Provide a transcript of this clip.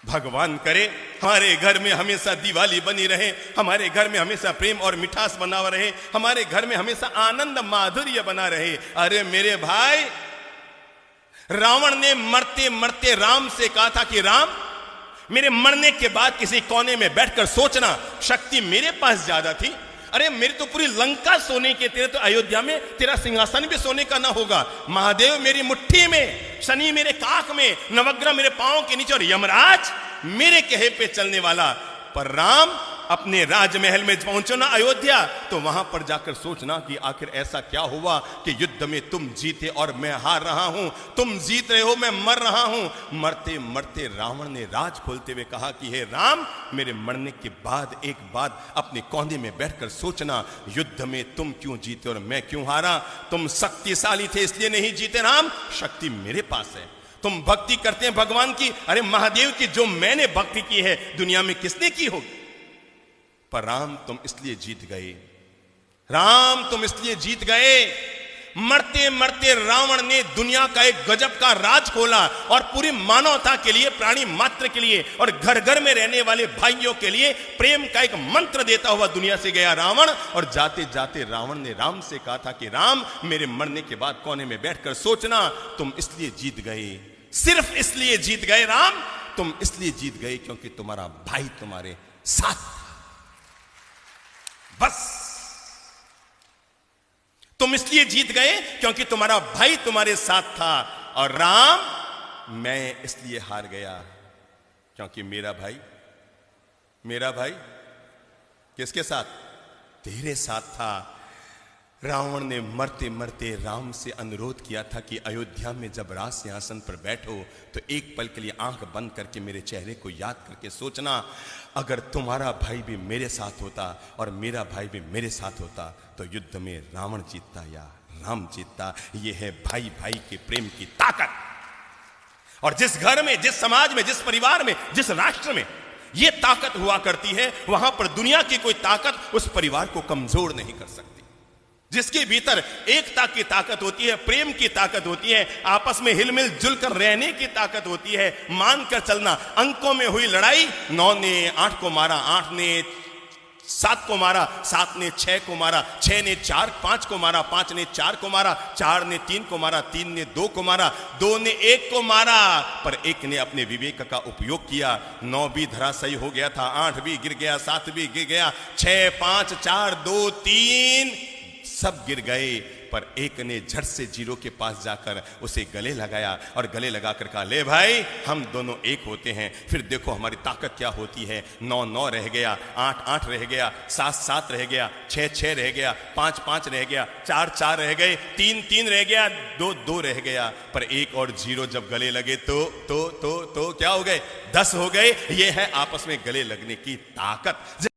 भगवान करे हमारे घर में हमेशा दिवाली बनी रहे, हमारे घर में हमेशा प्रेम और मिठास बना रहे, हमारे घर में हमेशा आनंद माधुर्य बना रहे। अरे मेरे भाई, रावण ने मरते मरते राम से कहा था कि राम, मेरे मरने के बाद किसी कोने में बैठकर सोचना, शक्ति मेरे पास ज्यादा थी। अरे मेरी तो पूरी लंका सोने के, तेरे तो अयोध्या में तेरा सिंहासन भी सोने का ना होगा। महादेव मेरी मुट्ठी में, शनि मेरे काख में, नवग्रह मेरे पांव के नीचे और यमराज मेरे कहे पे चलने वाला। पर राम अपने राजमहल में पहुंचो ना अयोध्या, तो वहां पर जाकर सोचना कि आखिर ऐसा क्या हुआ कि युद्ध में तुम जीते और मैं हार रहा हूं, तुम जीत रहे हो मैं मर रहा हूं। मरते मरते रावण ने राज खोलते हुए कहा कि हे राम, मेरे मरने के बाद एक बात अपने कोने में बैठकर सोचना, युद्ध में तुम क्यों जीते और मैं क्यों हारा? तुम शक्तिशाली थे इसलिए नहीं जीते राम, शक्ति मेरे पास है। तुम भक्ति करते हैं भगवान की, अरे महादेव की जो मैंने भक्ति की है दुनिया में किसने की होगी? पर राम तुम इसलिए जीत गए, राम तुम इसलिए जीत गए। मरते मरते रावण ने दुनिया का एक गजब का राज खोला और पूरी मानवता के लिए, प्राणी मात्र के लिए और घर घर में रहने वाले भाइयों के लिए प्रेम का एक मंत्र देता हुआ दुनिया से गया रावण। और जाते जाते रावण ने राम से कहा था कि राम, मेरे मरने के बाद कोने में बैठकर सोचना, तुम इसलिए जीत गए, सिर्फ इसलिए जीत गए राम, तुम इसलिए जीत गए क्योंकि तुम्हारा भाई तुम्हारे साथ, बस तुम इसलिए जीत गए क्योंकि तुम्हारा भाई तुम्हारे साथ था। और राम, मैं इसलिए हार गया क्योंकि मेरा भाई किसके साथ? तेरे साथ था। रावण ने मरते मरते राम से अनुरोध किया था कि अयोध्या में जब राज सिंहासन पर बैठो तो एक पल के लिए आंख बंद करके मेरे चेहरे को याद करके सोचना, अगर तुम्हारा भाई भी मेरे साथ होता और मेरा भाई भी मेरे साथ होता तो युद्ध में रावण जीतता या राम जीतता। यह है भाई भाई के प्रेम की ताकत। और जिस घर में, जिस समाज में, जिस परिवार में, जिस राष्ट्र में यह ताकत हुआ करती है, वहां पर दुनिया की कोई ताकत उस परिवार को कमजोर नहीं कर सकती। जिसके भीतर एकता की ताकत होती है, प्रेम की ताकत होती है, आपस में हिलमिल जुलकर रहने की ताकत होती है, मानकर चलना। अंकों में हुई लड़ाई, 9 ने 8 को मारा, 8 ने 7 को मारा, 7 ने 6 को मारा, 6 ने 5 को मारा, 5 ने 4 को मारा, 4 ने 3 को मारा, 3 ने 2 को मारा, 2 ने 1 को मारा। पर एक ने अपने विवेक का उपयोग किया, 9 भी धराशायी हो गया था, 8 भी गिर गया, 7 भी गिर गया, 6 5 4 2 3 सब गिर गए। पर एक ने झट से जीरो के पास जाकर उसे गले लगाया और गले लगाकर कहा, ले भाई, हम दोनों एक होते हैं, फिर देखो हमारी ताकत क्या होती है। 9 9 रह गया, 8 8 रह गया, 7 7 रह गया, 6 6 रह गया, 5 5 रह गया, 4 4 रह गए, 3 3 रह गया, 2 2 रह गया। पर एक और जीरो जब गले लगे तो क्या हो गए? 10 हो गए। ये है आपस में गले लगने की ताकत।